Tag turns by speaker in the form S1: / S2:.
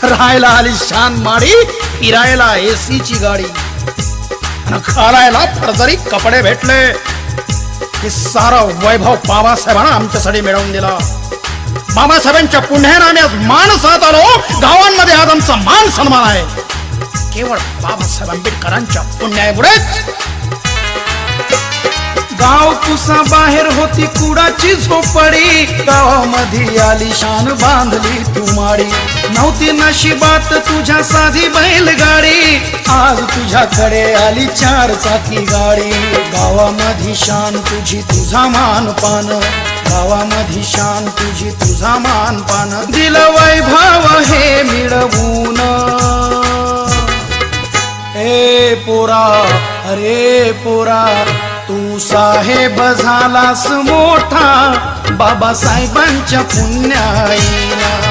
S1: राहायला आलिशान माडी, फिरायला एसीची गाडी आणि घालायला फरजरी कपडे भेटले। हे सारं वैभव बाबासाहेबांना आमच्यासाठी मिळवून दिला। बाबासाहेबांच्या पुण्याने आम्ही आज माणसात आलो। गावांमध्ये आज आमचा मान सन्मान आहे केवळ बाबासाहेब आंबेडकरांच्या पुण्यामुळेच। गाव कुसा बाहेर होती कुडाची झोपडी, गावामध्ये आलिशान बांधली तू माडी। नव्हती नशिबात तुझ्या साधी बैलगाडी, आज तुझ्याकडे आली 4 चाकी गाडी। गावामध्ये शान तुझी तुझा मान पान, गावामध्ये शान तुझी तुझा मान पान। दिलं वैभव हे मिळवून ए पोरा, अरे पोरा तू साहेब झालास मोठा, बाबासाहेबांच्या पुण्याईला।